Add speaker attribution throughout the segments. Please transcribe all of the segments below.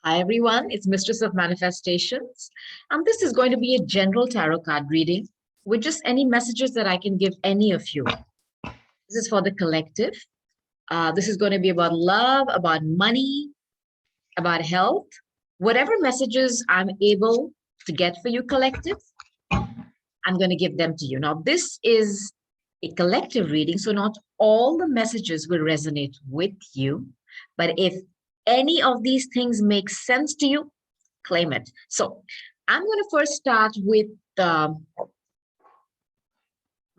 Speaker 1: Hi everyone, it's Mistress of Manifestations. And this is going to be a general tarot card reading with just any messages that I can give any of you. This is for the collective. This is going to be about love, about money, about health. Whatever messages I'm able to get for you collective, I'm going to give them to you. Now, this is a collective reading, so not all the messages will resonate with you. But if any of these things make sense to you, claim it. So I'm going to first start with my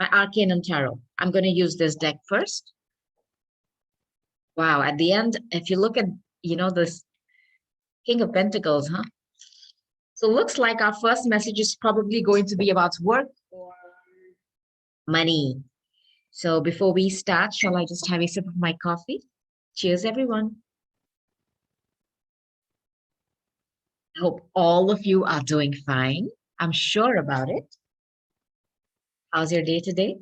Speaker 1: Arcanum Tarot. I'm going to use this deck first. Wow, at the end, if you look at, this King of Pentacles, huh? So it looks like our first message is probably going to be about work or money. So before we start, shall I just have a sip of my coffee? Cheers, everyone. I hope all of you are doing fine. I'm sure about it. How's your day today?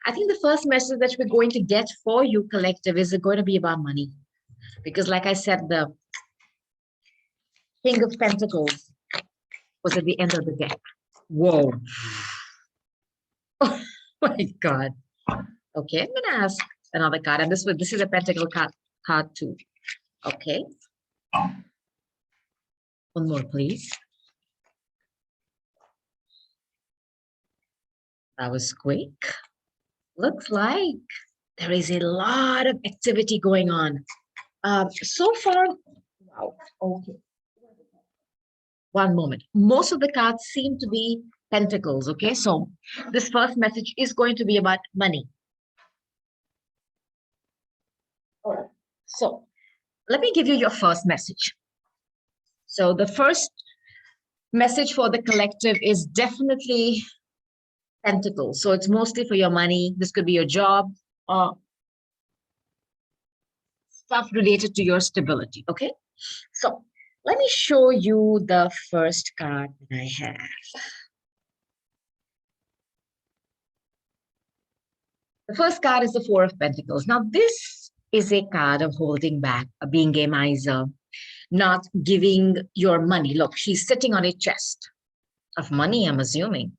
Speaker 1: I think the first message that we're going to get for you, collective, is going to be about money. Because like I said, the King of Pentacles was at the end of the deck. Whoa. Oh my God. Okay, I'm going to ask another card. And this is a Pentacle card too. Okay. One more, please. That was quick. Looks like there is a lot of activity going on. So far, wow, okay. One moment. Most of the cards seem to be pentacles, okay? So this first message is going to be about money. All right. So let me give you your first message. So the first message for the collective is definitely pentacles. So it's mostly for your money. This could be your job or stuff related to your stability, okay? So let me show you the first card that I have. The first card is the Four of Pentacles. Now, this is a card of holding back, of being a miser, not giving your money. Look, she's sitting on a chest of money, I'm assuming,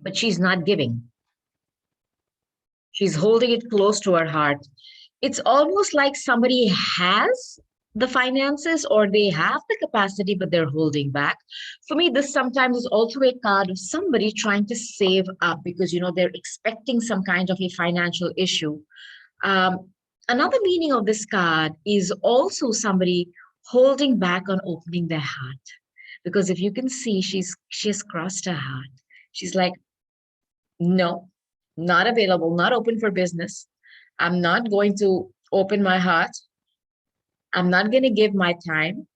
Speaker 1: but she's not giving. She's holding it close to her heart. It's almost like somebody has the finances or they have the capacity, but they're holding back. For me, this sometimes is also a card of somebody trying to save up because, they're expecting some kind of a financial issue. Another meaning of this card is also somebody holding back on opening their heart. Because if you can see, she has crossed her heart. She's like, no, not available, not open for business. I'm not going to open my heart. I'm not going to give my time.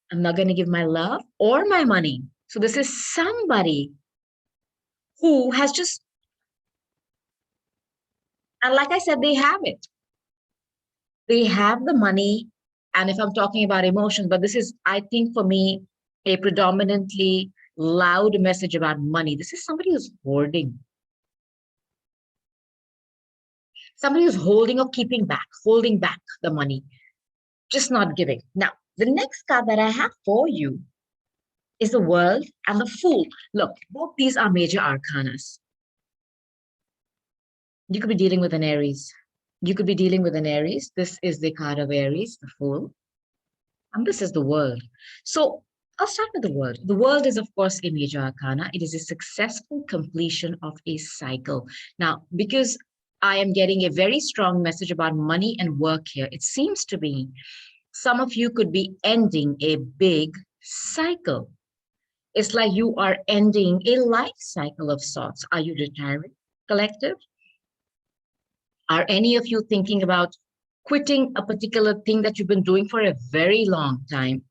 Speaker 1: I'm not going to give my love or my money. So this is somebody who has just, and like I said, they have it. They have the money. And if I'm talking about emotions, but this is, I think for me, a predominantly loud message about money. This is somebody who's hoarding. Somebody who's holding or keeping back, holding back the money, just not giving. Now, the next card that I have for you is the World and the Fool. Look, both these are major arcanas. You could be dealing with an Aries. You could be dealing with an Aries. This is the card of Aries, the Fool. And this is the World. So I'll start with the World. The World is, of course, a major arcana. It is a successful completion of a cycle. Now, because I am getting a very strong message about money and work here, it seems to be some of you could be ending a big cycle. It's like you are ending a life cycle of sorts. Are you retiring, collective? Are any of you thinking about quitting a particular thing that you've been doing for a very long time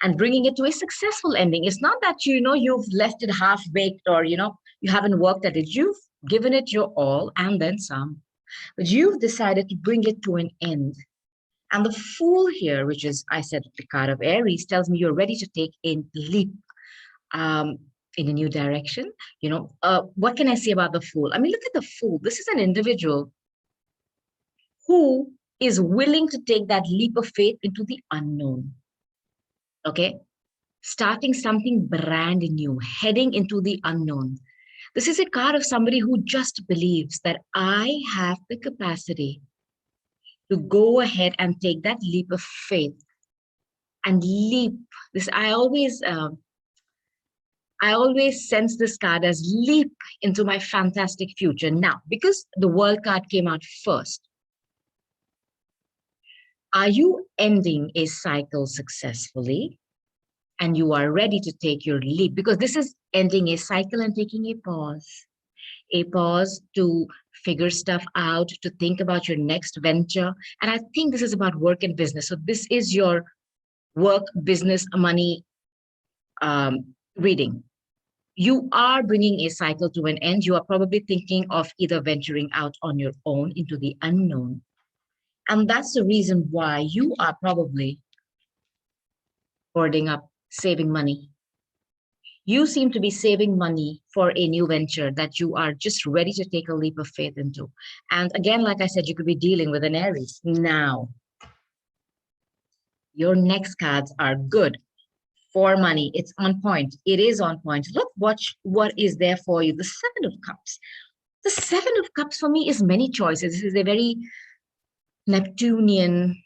Speaker 1: and bringing it to a successful ending? It's not that, you've left it half-baked or, you haven't worked at it. You've given it your all and then some, but you've decided to bring it to an end. And the Fool here, which is, I said, the card of Aries, tells me you're ready to take a leap in a new direction. What can I say about the Fool? I mean, look at the Fool. This is an individual who is willing to take that leap of faith into the unknown. Okay? Starting something brand new, heading into the unknown. This is a card of somebody who just believes that I have the capacity to go ahead and take that leap of faith and leap. This I always sense this card as leap into my fantastic future. Now, because the world card came out first, are you ending a cycle successfully? And you are ready to take your leap, because this is ending a cycle and taking a pause to figure stuff out, to think about your next venture. And I think this is about work and business. So this is your work, business, money reading. You are bringing a cycle to an end. You are probably thinking of either venturing out on your own into the unknown. And that's the reason why you are probably hoarding up, saving money. You seem to be saving money for a new venture that you are just ready to take a leap of faith into. And again, like I said, you could be dealing with an Aries. Now, your next cards are good for money. It's on point. It is on point. Look, watch what is there for you. The Seven of Cups. The Seven of Cups for me is many choices. This is a very Neptunian,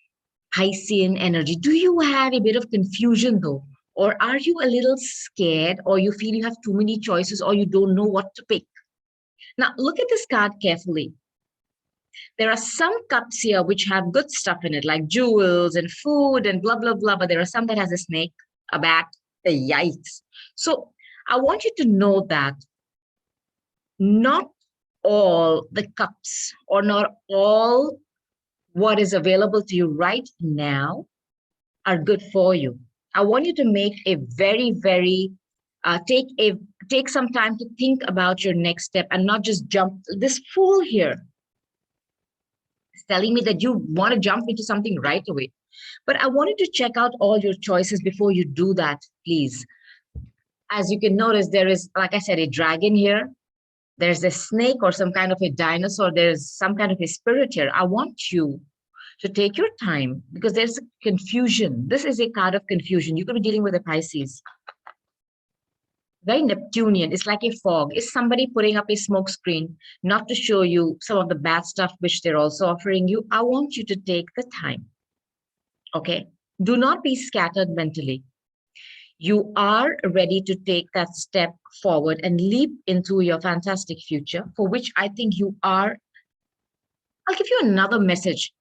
Speaker 1: Piscean energy. Do you have a bit of confusion though? Or are you a little scared, or you feel you have too many choices, or you don't know what to pick? Now, look at this card carefully. There are some cups here which have good stuff in it, like jewels and food and blah, blah, blah. But there are some that has a snake, a bat, a yikes. So I want you to know that not all the cups, or not all what is available to you right now, are good for you. I want you to make a very, very take some time to think about your next step and not just jump. This Fool here is telling me that you want to jump into something right away. But I wanted to check out all your choices before you do that, please. As you can notice, there is, like I said, a dragon here. There's a snake or some kind of a dinosaur. There's some kind of a spirit here. I want you to take your time, because there's confusion. This is a card of confusion. You could be dealing with a Pisces. Very Neptunian. It's like a fog. Is somebody putting up a smoke screen not to show you some of the bad stuff which they're also offering you? I want you to take the time. Okay? Do not be scattered mentally. You are ready to take that step forward and leap into your fantastic future, for which I think you are. I'll give you another message.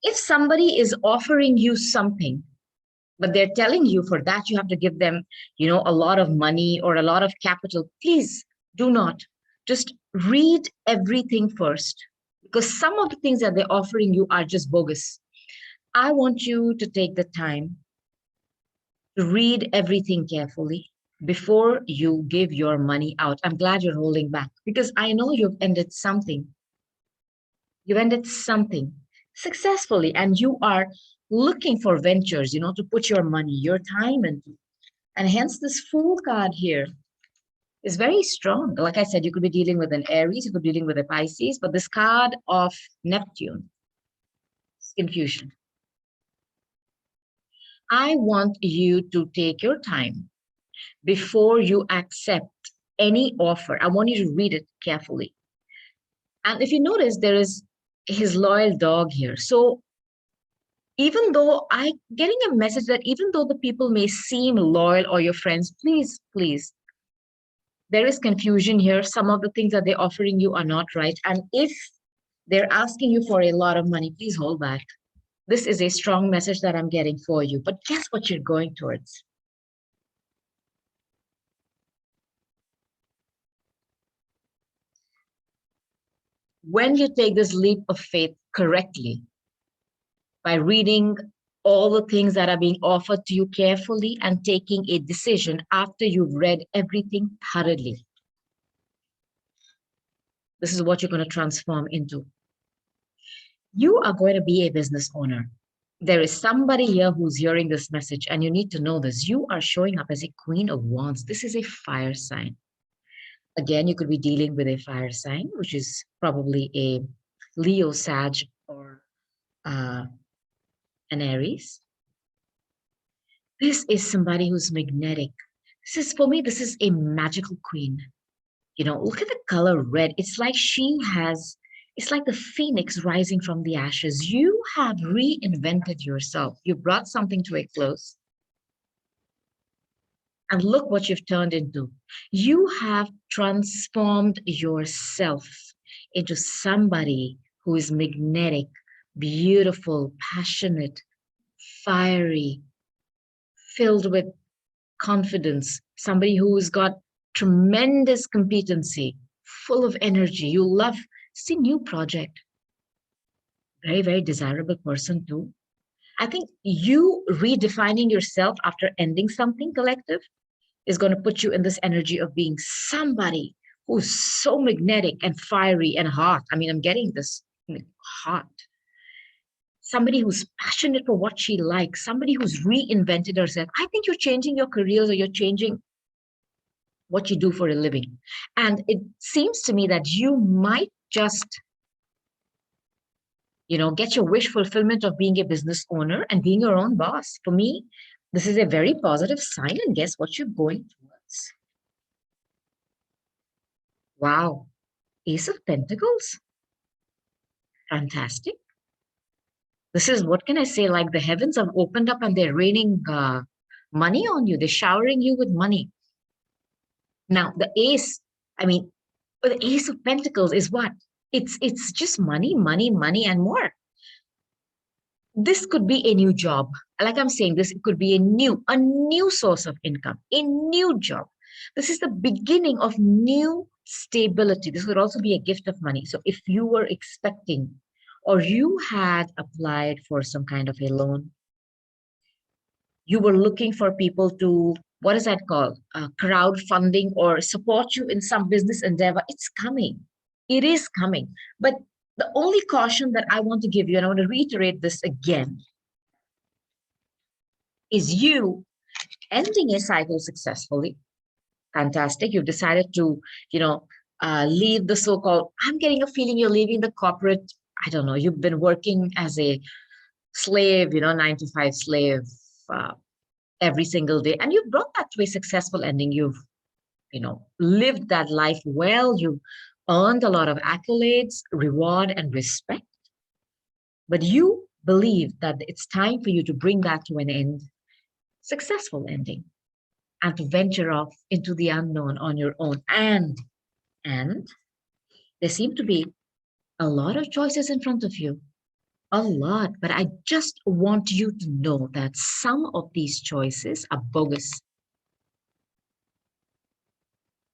Speaker 1: If somebody is offering you something, but they're telling you for that you have to give them, a lot of money or a lot of capital, please do not. Just read everything first, because some of the things that they're offering you are just bogus. I want you to take the time to read everything carefully before you give your money out. I'm glad you're holding back, because I know you've ended something. You've ended something successfully, and you are looking for ventures, to put your money, your time into. And hence this Fool card here is very strong. Like I said, you could be dealing with an Aries, you could be dealing with a Pisces, but this card of Neptune is confusion. I want you to take your time before you accept any offer. I want you to read it carefully. And if you notice, there is his loyal dog here. So even though I'm getting a message that even though the people may seem loyal or your friends, please, please, there is confusion here. Some of the things that they're offering you are not right. And if they're asking you for a lot of money, please hold back. This is a strong message that I'm getting for you. But guess what you're going towards? When you take this leap of faith correctly, by reading all the things that are being offered to you carefully and taking a decision after you've read everything thoroughly, this is what you're going to transform into. You are going to be a business owner. There is somebody here who's hearing this message, and you need to know this. You are showing up as a Queen of Wands. This is a fire sign. Again, you could be dealing with a fire sign, which is probably a Leo, Sag, or an Aries. This is somebody who's magnetic. This is, for me, this is a magical queen. You know, look at the color red. It's like it's like the phoenix rising from the ashes. You have reinvented yourself. You brought something to a close. And look what you've turned into. You have transformed yourself into somebody who is magnetic, beautiful, passionate, fiery, filled with confidence, somebody who's got tremendous competency, full of energy. You love, see, new project. Very, very desirable person too. I think you redefining yourself after ending something collective is going to put you in this energy of being somebody who's so magnetic and fiery and hot. I mean, I'm getting this hot. Somebody who's passionate for what she likes, somebody who's reinvented herself. I think you're changing your careers, or you're changing what you do for a living. And it seems to me that you might just, get your wish fulfillment of being a business owner and being your own boss. For me, this is a very positive sign. And guess what you're going towards? Wow. Ace of Pentacles. Fantastic. This is, what can I say? Like the heavens have opened up and they're raining money on you. They're showering you with money. Now, the ace, I mean, the Ace of Pentacles is what? It's just money, money, money, and more. This could be a new job. Like I'm saying, this could be a new source of income, a new job. This is the beginning of new stability. This could also be a gift of money. So if you were expecting, or you had applied for some kind of a loan, you were looking for people to, what is that called? Crowdfunding or support you in some business endeavor. It's coming. It is coming. But the only caution that I want to give you, and I want to reiterate this again, is you ending a cycle successfully. Fantastic. You've decided to, leave the so-called, I'm getting a feeling you're leaving the corporate. I don't know. You've been working as a slave, 9 to 5 slave, every single day. And you've brought that to a successful ending. You've, lived that life well. You've earned a lot of accolades, reward, and respect. But you believe that it's time for you to bring that to an end, successful ending, and to venture off into the unknown on your own. And there seem to be a lot of choices in front of you. A lot, but I just want you to know that some of these choices are bogus.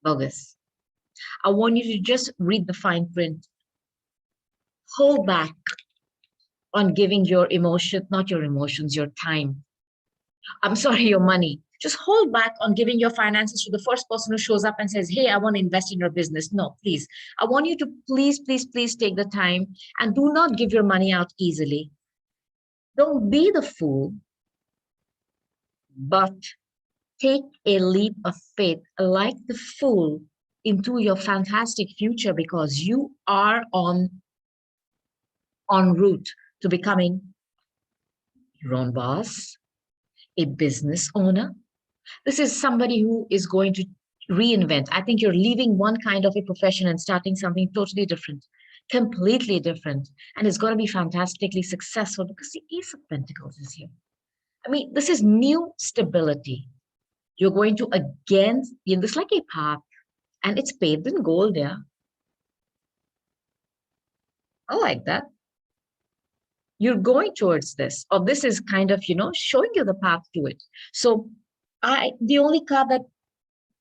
Speaker 1: Bogus. I want you to just read the fine print. Hold back on giving your emotion, not your emotions, your time. I'm sorry, your money. Just hold back on giving your finances to the first person who shows up and says, hey, I want to invest in your business. No, please. I want you to please, please, please take the time and do not give your money out easily. Don't be the fool, but take a leap of faith like the fool into your fantastic future, because you are en route to becoming your own boss, a business owner. This is somebody who is going to reinvent. I think you're leaving one kind of a profession and starting something totally different, completely different. And it's going to be fantastically successful because the Ace of Pentacles is here. I mean, this is new stability. You're going to again, this like a path, and it's paved in gold, yeah. I like that. You're going towards this, or this is kind of, showing you the path to it. So the only card that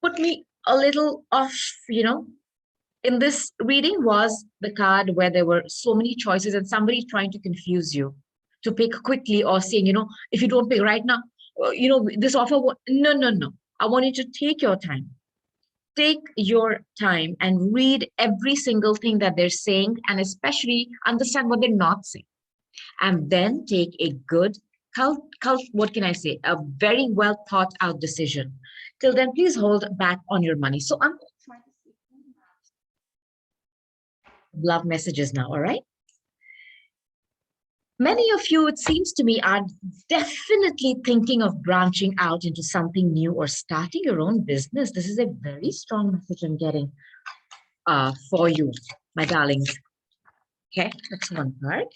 Speaker 1: put me a little off, in this reading was the card where there were so many choices and somebody trying to confuse you to pick quickly, or saying, if you don't pick right now, this offer, no, no, no. I want you to take your time. Take your time and read every single thing that they're saying, and especially understand what they're not saying. And then take a good, what can I say? A very well thought out decision. Till then, please hold back on your money. So I'm trying to see love messages now, all right? Many of you, it seems to me, are definitely thinking of branching out into something new or starting your own business. This is a very strong message I'm getting for you, my darlings. Okay, that's one part.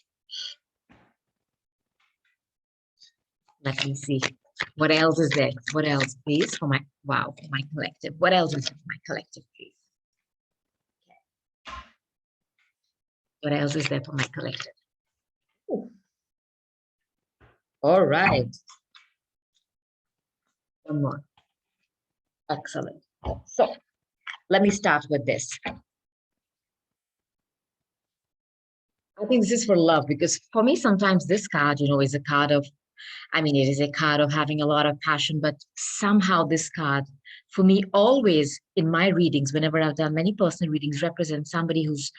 Speaker 1: Let me see. What else is there? What else, please, for my, wow, for my collective? What else is for my collective, please? What else is there for my collective? Ooh. All right. One more. Excellent. So let me start with this. I think this is for love, because for me, sometimes this card, is a card of, it is a card of having a lot of passion, but somehow this card, for me, always in my readings, whenever I've done many personal readings, represents somebody who's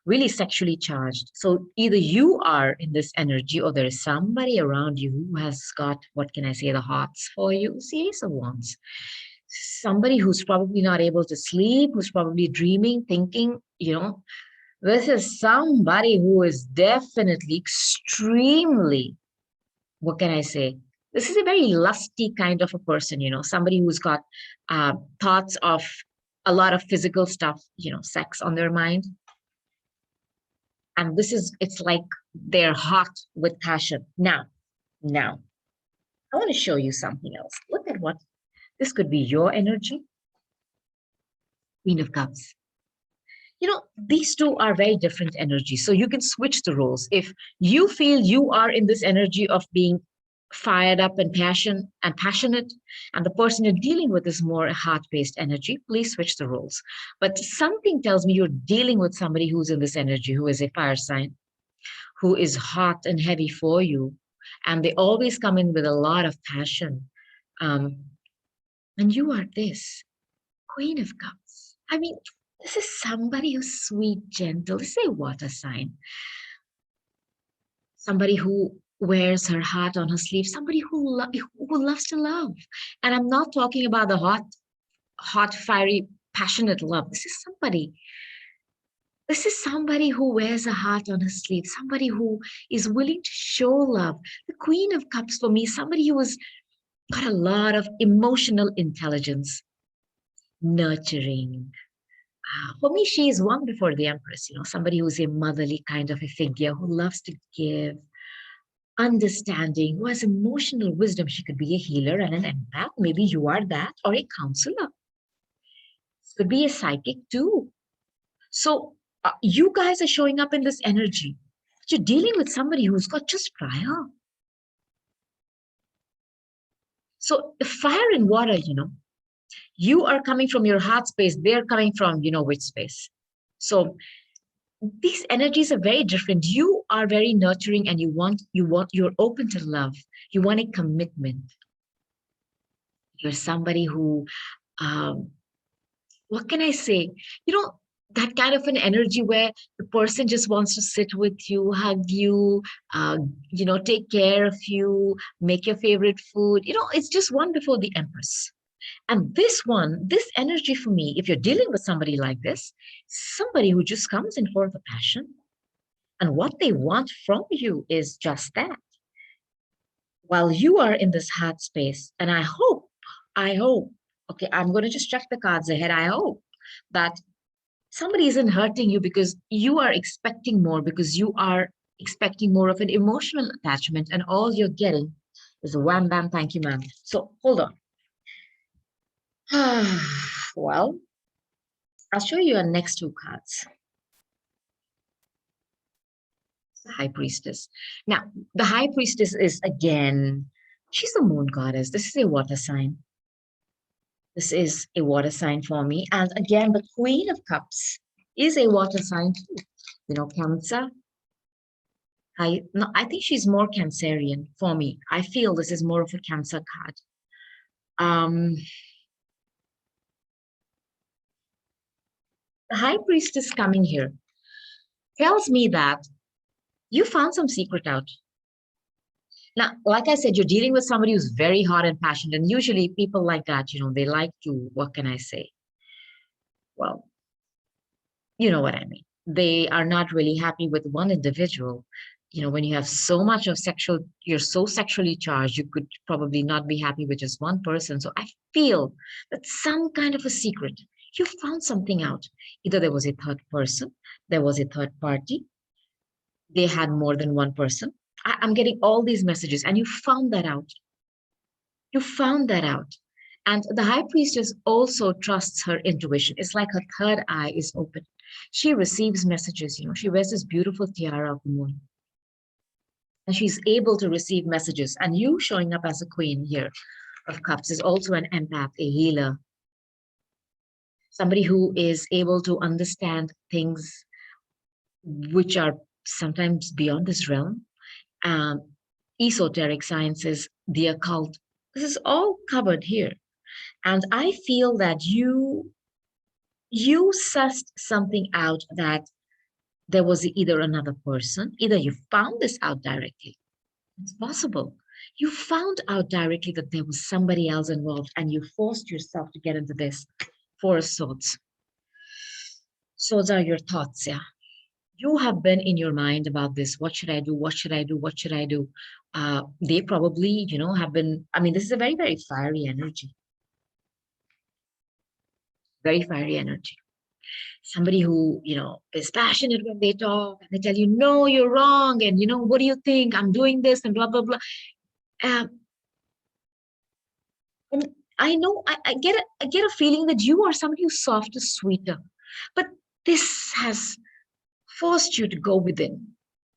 Speaker 1: really sexually charged. So either you are in this energy, or there is somebody around you who has got, what can I say, the hearts for you. See, Ace of Wands. Somebody who's probably not able to sleep, who's probably dreaming, thinking, this is somebody who is definitely extremely, what can I say? This is a very lusty kind of a person, somebody who's got thoughts of a lot of physical stuff, sex on their mind. And it's like they're hot with passion. Now, I want to show you something else. Look at what, this could be your energy. Queen of Cups. These two are very different energies. So you can switch the roles. If you feel you are in this energy of being fired up and passionate, and the person you're dealing with is more a heart-based energy, please switch the roles. But something tells me you're dealing with somebody who's in this energy, who is a fire sign, who is hot and heavy for you. And they always come in with a lot of passion. And you are this Queen of Cups. This is somebody who's sweet, gentle. This is a water sign. Somebody who wears her heart on her sleeve. Somebody who loves to love. And I'm not talking about the hot, fiery, passionate love. This is somebody who wears a heart on her sleeve. Somebody who is willing to show love. The Queen of Cups for me, somebody who has got a lot of emotional intelligence, nurturing. For me, she is one before the Empress, somebody who's a motherly kind of a figure, who loves to give, understanding, who has emotional wisdom. She could be a healer and an empath. Maybe you are that, or a counselor. Could be a psychic too. So you guys are showing up in this energy. But you're dealing with somebody who's got just fire. So fire and water, you are coming from your heart space. They're coming from, which space. So these energies are very different. You are very nurturing, and you're open to love. You want a commitment. You're somebody who, what can I say? That kind of an energy where the person just wants to sit with you, hug you, take care of you, make your favorite food. It's just one before the Empress. And this energy for me, if you're dealing with somebody like this, somebody who just comes in for the passion. And what they want from you is just that. While you are in this heart space, and I hope, okay, I'm going to just check the cards ahead. I hope that somebody isn't hurting you because you are expecting more, because you are expecting more of an emotional attachment, and all you're getting is a wham, bam, thank you, ma'am. So hold on. Well, I'll show you your next two cards. The High Priestess. Now, the High Priestess is, again, she's a moon goddess. This is a water sign. This is a water sign for me. And again, the Queen of Cups is a water sign too. Cancer. I think she's more Cancerian for me. I feel this is more of a Cancer card. The High Priestess coming here tells me that you found some secret out. Now, like I said, you're dealing with somebody who's very hot and passionate. And usually people like that, they like to, what can I say? Well, you know what I mean. They are not really happy with one individual. when you have so much of you're so sexually charged, you could probably not be happy with just one person. So I feel that some kind of a secret, you found something out. Either there was a third person, there was a third party, they had more than one person. I'm getting all these messages, and you found that out. You found that out. And the high priestess also trusts her intuition. It's like her third eye is open. She receives messages. She wears this beautiful tiara of the moon, and she's able to receive messages. And you showing up as a queen here of cups is also an empath, a healer, somebody who is able to understand things which are sometimes beyond this realm. Um, Esoteric sciences, the occult. This is all covered here. And I feel that you sussed something out, that there was either another person, either you found this out directly. It's possible. You found out directly that there was somebody else involved, and you forced yourself to get into this. Four of Swords. Swords are your thoughts, yeah. You have been in your mind about this. What should I do? What should I do? What should I do? They probably, have been, this is a very, very fiery energy. Very fiery energy. Somebody who, is passionate when they talk, and they tell you, no, you're wrong. And, what do you think? I'm doing this and blah, blah, blah. And I know I get a feeling that you are somebody who's softer, sweeter. But this has forced you to go within,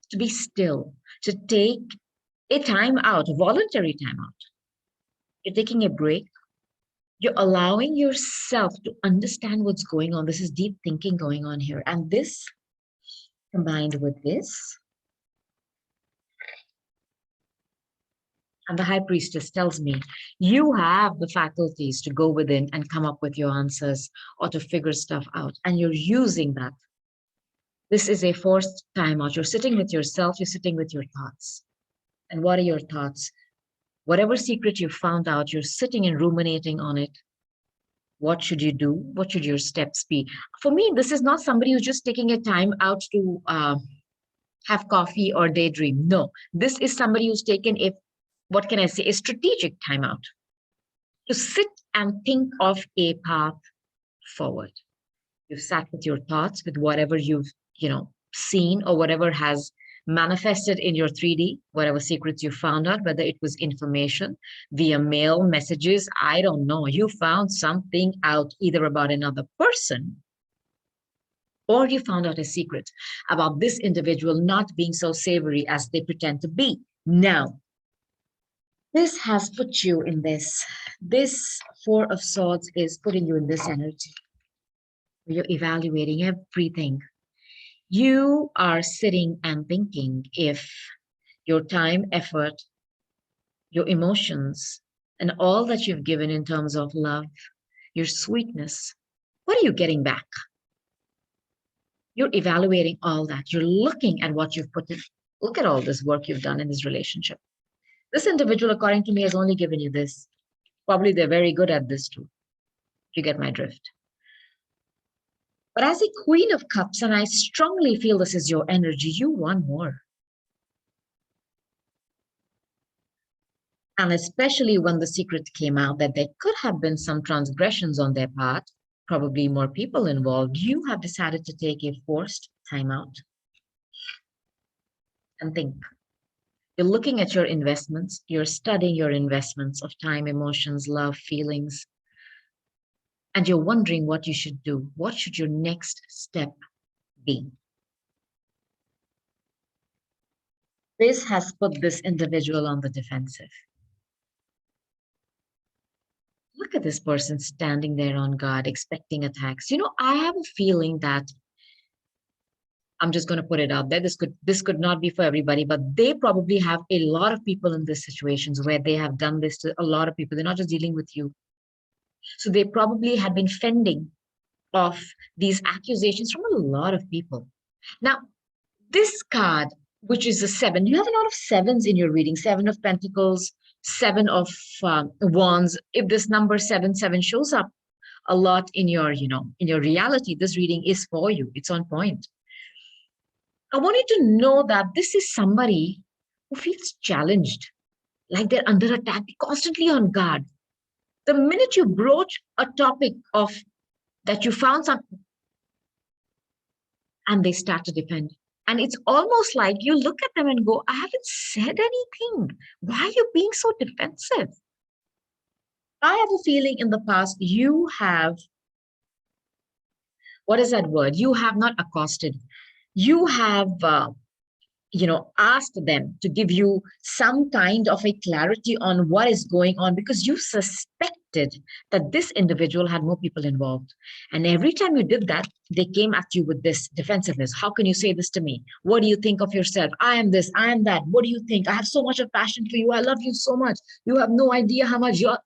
Speaker 1: to be still, to take a time out, a voluntary time out. You're taking a break. You're allowing yourself to understand what's going on. This is deep thinking going on here. And this, combined with this, and the high priestess tells me, you have the faculties to go within and come up with your answers, or to figure stuff out. And you're using that. This is a forced time out. You're sitting with yourself. You're sitting with your thoughts. And what are your thoughts? Whatever secret you found out, you're sitting and ruminating on it. What should you do? What should your steps be? For me, this is not somebody who's just taking a time out to have coffee or daydream. No, this is somebody who's taken what can I say, a strategic time out to sit and think of a path forward. You've sat with your thoughts, with whatever you've, seen, or whatever has manifested in your 3D, whatever secrets you found out, whether it was information via mail, messages, I don't know. You found something out, either about another person, or you found out a secret about this individual not being so savory as they pretend to be. Now, this has put you in this. This Four of Swords is putting you in this energy. You're evaluating everything. You are sitting and thinking if your time, effort, your emotions, and all that you've given in terms of love, your sweetness, what are you getting back? You're evaluating all that. You're looking at what you've put in. Look at all this work you've done in this relationship. This individual, according to me, has only given you this. Probably they're very good at this too, if you get my drift. But as a Queen of Cups, and I strongly feel this is your energy, you want more. And especially when the secret came out that there could have been some transgressions on their part, probably more people involved, you have decided to take a forced time out and think. You're looking at your investments, you're studying your investments of time, emotions, love, feelings, and you're wondering what you should do. What should your next step be? This has put this individual on the defensive. Look at this person standing there on guard, expecting attacks. I have a feeling that, I'm just going to put it out there, this could not be for everybody, but they probably have a lot of people in these situations where they have done this to a lot of people. They're not just dealing with you. So they probably have been fending off these accusations from a lot of people. Now, this card, which is a 7, you have a lot of 7s in your reading. 7 of Pentacles, 7 of Wands. If this number 7 shows up a lot in your, in your reality, this reading is for you. It's on point. I want you to know that this is somebody who feels challenged, like they're under attack, constantly on guard. The minute you broach a topic of that you found something, and they start to defend. And it's almost like you look at them and go, I haven't said anything. Why are you being so defensive? I have a feeling in the past you have, what is that word? You have not accosted. You have asked them to give you some kind of a clarity on what is going on, because you suspected that this individual had more people involved. And every time you did that, they came at you with this defensiveness. How can you say this to me? What do you think of yourself? I am this, I am that. What do you think? I have so much of passion for you. I love you so much. You have no idea how much you're.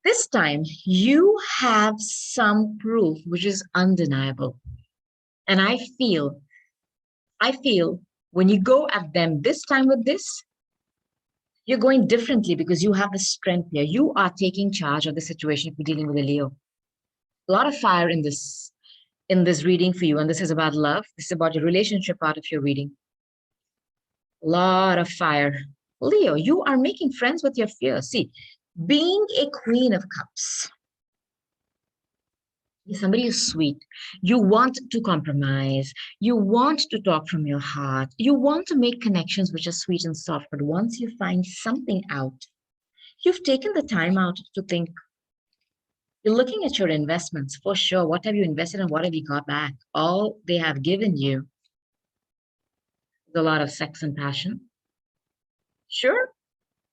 Speaker 1: This time, you have some proof which is undeniable. And I feel when you go at them this time with this, you're going differently because you have the strength here. You are taking charge of the situation if you're dealing with a Leo. A lot of fire in this reading for you. And this is about love. This is about your relationship part of your reading. A lot of fire. Leo, you are making friends with your fears. See, being a Queen of Cups, somebody who's sweet. You want to compromise. You want to talk from your heart. You want to make connections which are sweet and soft. But once you find something out, you've taken the time out to think. You're looking at your investments for sure. What have you invested and what have you got back? All they have given you is a lot of sex and passion. Sure,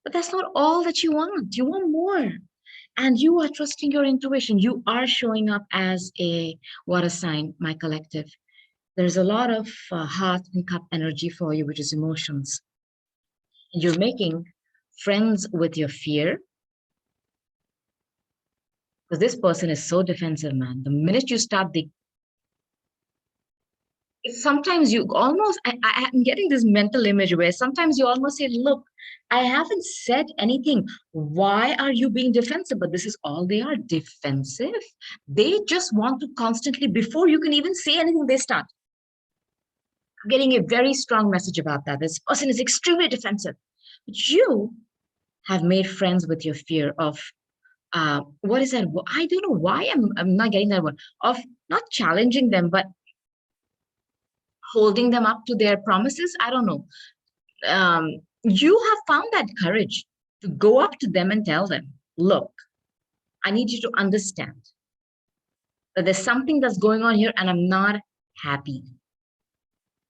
Speaker 1: but that's not all that you want. You want more. And you are trusting your intuition. You are showing up as a water sign, my collective. There's a lot of heart and cup energy for you, which is emotions. And you're making friends with your fear, because this person is so defensive, man. The minute you start sometimes you almost, I'm getting this mental image where sometimes you almost say, look, I haven't said anything. Why are you being defensive? But this is all they are, defensive. They just want to constantly, before you can even say anything, they start. I'm getting a very strong message about that. This person is extremely defensive. But you have made friends with your fear of, what is that? I don't know why I'm not getting that one, of not challenging them, but holding them up to their promises. I don't know. You have found that courage to go up to them and tell them, look, I need you to understand that there's something that's going on here and I'm not happy.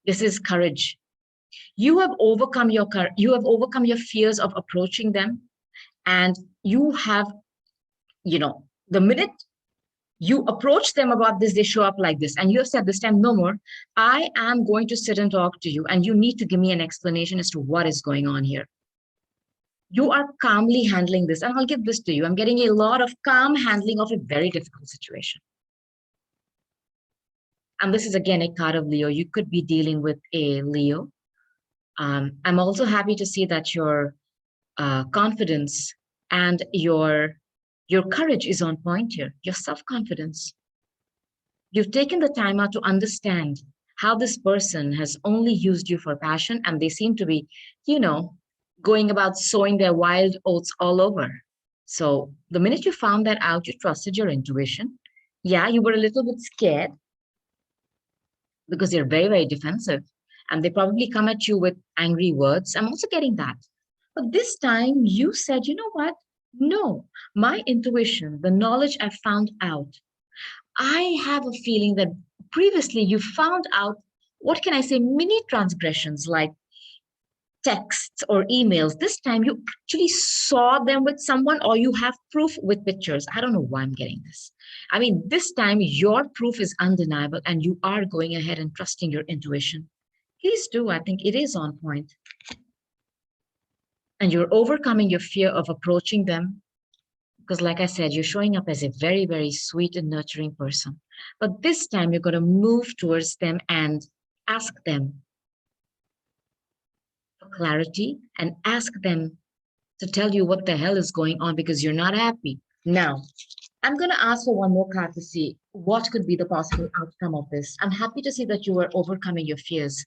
Speaker 1: This is courage. You have overcome your fears of approaching them, and you have, the minute you approach them about this, they show up like this. And you have said this time, no more. I am going to sit and talk to you, and you need to give me an explanation as to what is going on here. You are calmly handling this. And I'll give this to you. I'm getting a lot of calm handling of a very difficult situation. And this is again a card of Leo. You could be dealing with a Leo. I'm also happy to see that your confidence and your courage is on point here, your self-confidence. You've taken the time out to understand how this person has only used you for passion, and they seem to be, going about sowing their wild oats all over. So the minute you found that out, you trusted your intuition. Yeah, you were a little bit scared because they're very, very defensive, and they probably come at you with angry words. I'm also getting that. But this time you said, you know what? No, my intuition, the knowledge I found out, I have a feeling that previously you found out, what can I say, mini transgressions like texts or emails. This time you actually saw them with someone, or you have proof with pictures. I don't know why I'm getting this. I mean, this time your proof is undeniable and you are going ahead and trusting your intuition. Please do. I think it is on point. And you're overcoming your fear of approaching them, because like I said, you're showing up as a very, very sweet and nurturing person. But this time you're going to move towards them and ask them for clarity and ask them to tell you what the hell is going on, because you're not happy. Now, I'm going to ask for one more card to see what could be the possible outcome of this. I'm happy to see that you are overcoming your fears.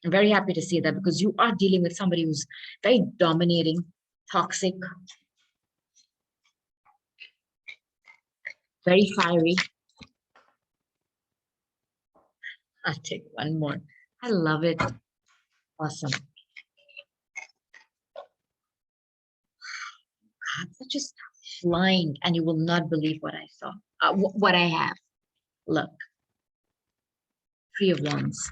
Speaker 1: I'm very happy to see that because you are dealing with somebody who's very dominating, toxic, very fiery. I'll take one more. I love it. Awesome. Cards are just flying, and you will not believe what I saw, what I have. Look, Three of Wands.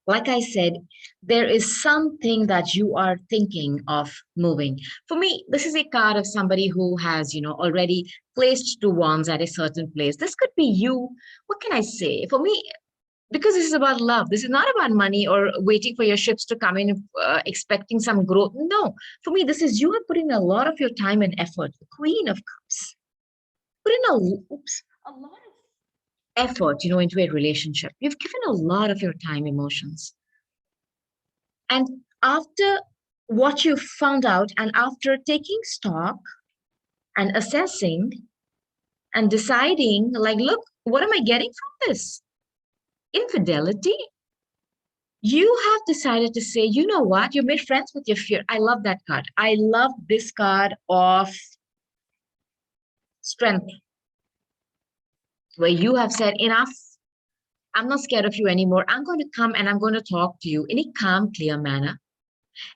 Speaker 1: Like I said, there is something that you are thinking of moving. For me, this is a card of somebody who has, already placed two wands at a certain place. This could be you. What can I say? For me, because this is about love, this is not about money or waiting for your ships to come in, expecting some growth. No, for me, this is you are putting a lot of your time and effort. The Queen of Cups. Put in a lot of effort, into a relationship. You've given a lot of your time, emotions. And after what you found out, and after taking stock and assessing and deciding, like, look, what am I getting from this? Infidelity? You have decided to say, you know what? You made friends with your fear. I love that card. I love this card of strength, where you have said, enough. I'm not scared of you anymore. I'm going to come and I'm going to talk to you in a calm, clear manner.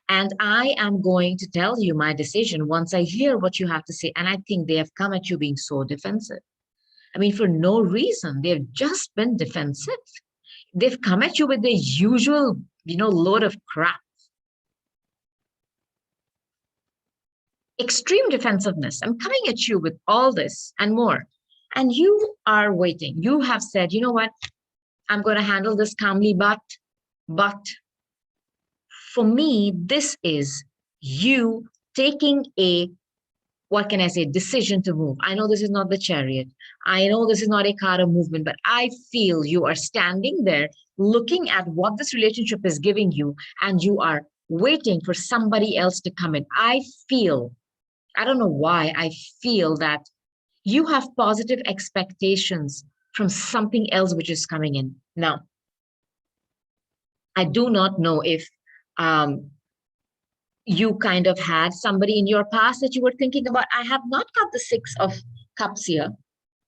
Speaker 1: And I am going to tell you my decision once I hear what you have to say. And I think they have come at you being so defensive. I mean, for no reason. They've just been defensive. They've come at you with the usual, load of crap. Extreme defensive-ness. I'm coming at you with all this and more. And you are waiting. You have said, you know what? I'm going to handle this calmly, but for me, this is you taking what can I say, decision to move. I know this is not the Chariot. I know this is not a card of movement, but I feel you are standing there looking at what this relationship is giving you, and you are waiting for somebody else to come in. I don't know why, I feel that you have positive expectations from something else which is coming in. Now, I do not know if you kind of had somebody in your past that you were thinking about. I have not got the Six of Cups here,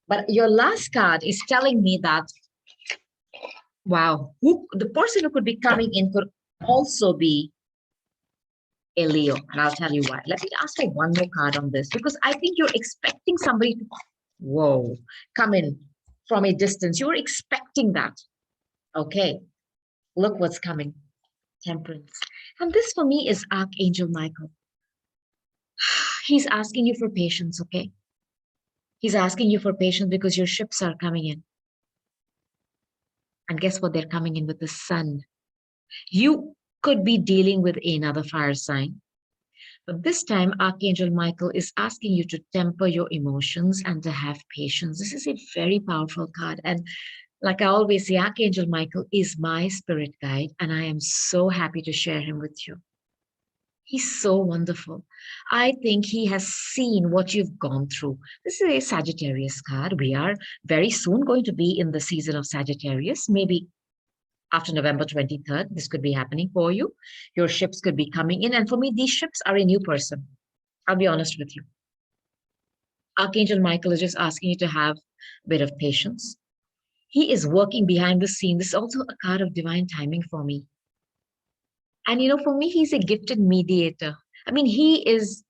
Speaker 1: but your last card is telling me that, wow, the person who could be coming in could also be a Leo. And I'll tell you why. Let me ask for one more card on this, because I think you're expecting somebody to, come in from a distance. You're expecting that. Okay, look what's coming. Temperance. And this for me is Archangel Michael. He's asking you for patience, okay? He's asking you for patience because your ships are coming in. And guess what? They're coming in with the sun. You could be dealing with another fire sign. But this time, Archangel Michael is asking you to temper your emotions and to have patience. This is a very powerful card. And like I always say, Archangel Michael is my spirit guide, and I am so happy to share him with you. He's so wonderful. I think he has seen what you've gone through. This is a Sagittarius card. We are very soon going to be in the season of Sagittarius, maybe after November 23rd. This could be happening for you. Your ships could be coming in. And for me, these ships are a new person. I'll be honest with you. Archangel Michael is just asking you to have a bit of patience. He is working behind the scene. This is also a card of divine timing for me. And for me, he's a gifted mediator. I mean, he is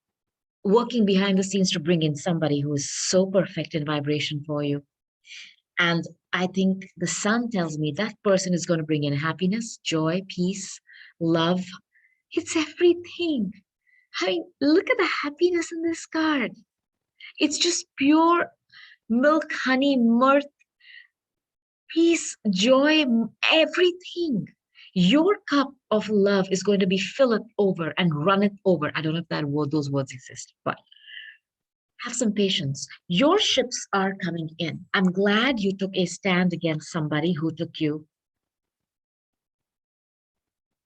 Speaker 1: working behind the scenes to bring in somebody who is so perfect in vibration for you. And I think the sun tells me that person is going to bring in happiness, joy, peace, love. It's everything. I mean, look at the happiness in this card. It's just pure milk, honey, mirth, peace, joy, everything. Your cup of love is going to be filled over and run it over. I don't know if those words exist, but have some patience. Your ships are coming in. I'm glad you took a stand against somebody who took you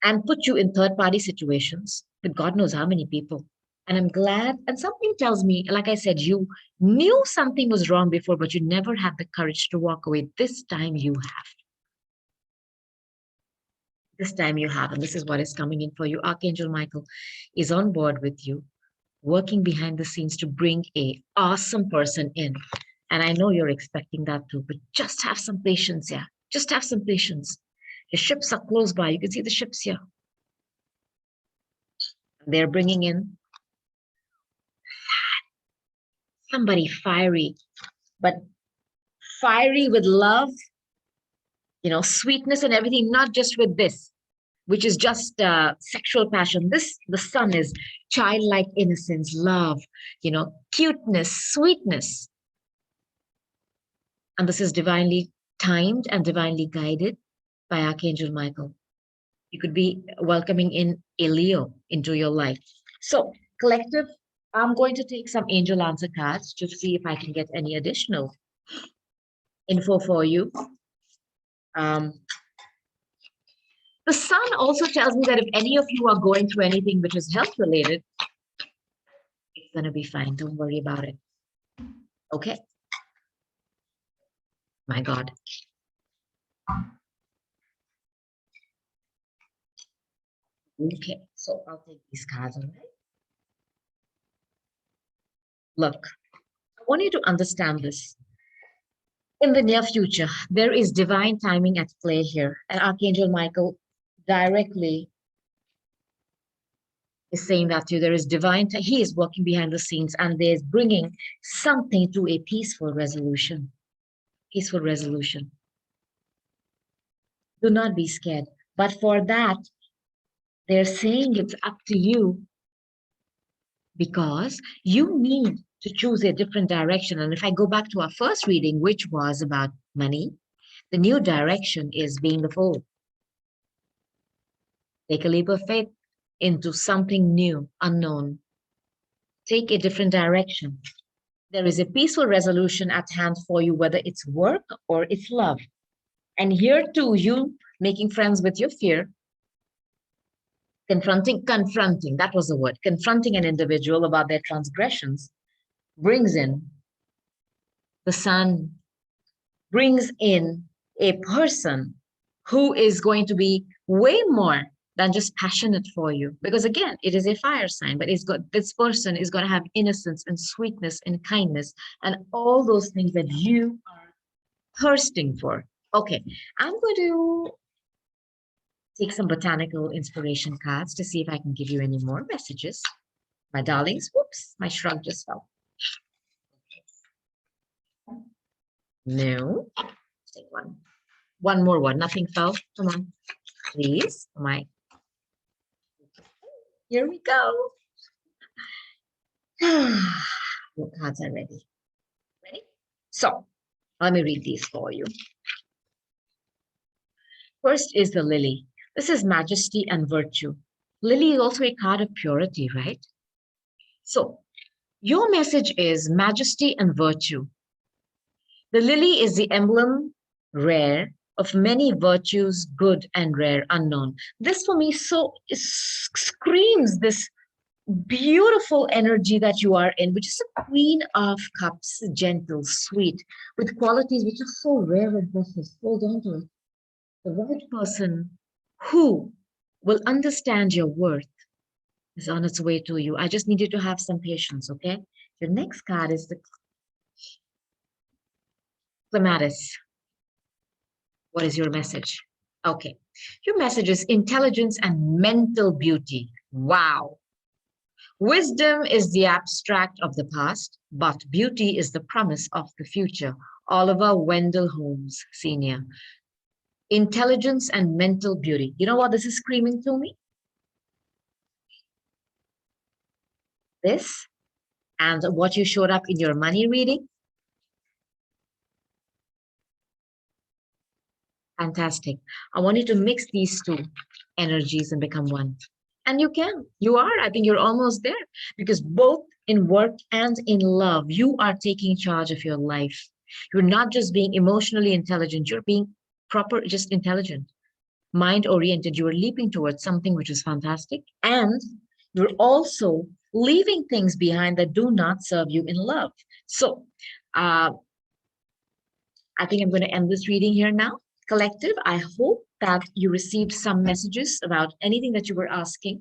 Speaker 1: and put you in third-party situations with God knows how many people. And I'm glad. And something tells me, like I said, you knew something was wrong before, but you never had the courage to walk away. This time you have. This time you have. And this is what is coming in for you. Archangel Michael is on board with you, working behind the scenes to bring a awesome person in. And I know you're expecting that too, but just have some patience, yeah. Just have some patience. The ships are close by. You can see the ships here. They're bringing in somebody fiery, but fiery with love, sweetness and everything, not just with this, which is just sexual passion. The sun is childlike innocence, love, cuteness, sweetness. And this is divinely timed and divinely guided by Archangel Michael. You could be welcoming in a Leo into your life. So, collective, I'm going to take some angel answer cards to see if I can get any additional info for you. The sun also tells me that if any of you are going through anything which is health related, it's going to be fine. Don't worry about it. Okay. My God. Okay, so I'll take these cards, all right? Look, I want you to understand this. In the near future, there is divine timing at play here. And Archangel Michael directly is saying that to you. There is divine, he is working behind the scenes and there's bringing something to a peaceful resolution. Peaceful resolution. Do not be scared. But for that, they're saying it's up to you because you need to choose a different direction. And if I go back to our first reading, which was about money, the new direction is being the Fool. Take a leap of faith into something new, unknown. Take a different direction. There is a peaceful resolution at hand for you, whether it's work or it's love. And here too, you making friends with your fear, confronting, that was the word, confronting an individual about their transgressions, brings in the sun, brings in a person who is going to be way more than just passionate for you. Because again, it is a fire sign, but this person is going to have innocence and sweetness and kindness and all those things that you are thirsting for. Okay, I'm going to take some botanical inspiration cards to see if I can give you any more messages. My darlings, whoops, my shrug just fell. No, take one. One more one, nothing fell. Come on, please. Here we go. Your cards are ready. Ready? So, let me read these for you. First is the lily. This is majesty and virtue. Lily is also a card of purity, right? So, your message is majesty and virtue. The lily is the emblem, rare, of many virtues, good and rare, unknown. This for me screams this beautiful energy that you are in, which is the Queen of Cups, gentle, sweet, with qualities which are so rare and precious. Hold on to it. The right person who will understand your worth is on its way to you. I just need you to have some patience, okay? Your next card is the Clematis. What is your message? Okay. Your message is intelligence and mental beauty. Wow. Wisdom is the abstract of the past, but beauty is the promise of the future. Oliver Wendell Holmes, Sr. Intelligence and mental beauty. You know what this is screaming to me? This and what you showed up in your money reading. Fantastic. I want you to mix these two energies and become one. And you can. You are. I think you're almost there because both in work and in love, you are taking charge of your life. You're not just being emotionally intelligent, you're being proper, just intelligent, mind oriented. You are leaping towards something which is fantastic. And you're also leaving things behind that do not serve you in love. So, uh, I think I'm going to end this reading here now. Collective, I hope that you received some messages about anything that you were asking.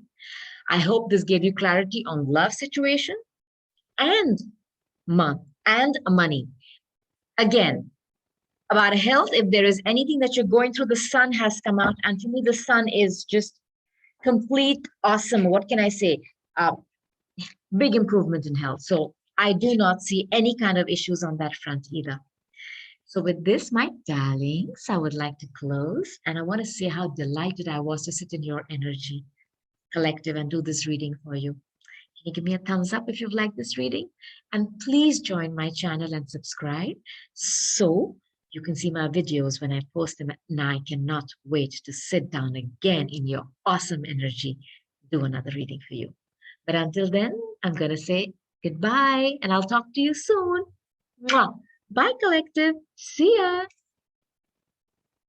Speaker 1: I hope this gave you clarity on love situation and month and money. Again, about health, if there is anything that you're going through, the sun has come out. And to me, the sun is just complete, awesome. What can I say? Uh, Big improvement in health. So I do not see any kind of issues on that front either. So with this, my darlings, I would like to close. And I want to say how delighted I was to sit in your energy collective and do this reading for you. Can you give me a thumbs up if you've liked this reading? And please join my channel and subscribe so you can see my videos when I post them. And I cannot wait to sit down again in your awesome energy, do another reading for you. But until then, I'm going to say goodbye and I'll talk to you soon. Mwah. Bye, collective. See ya.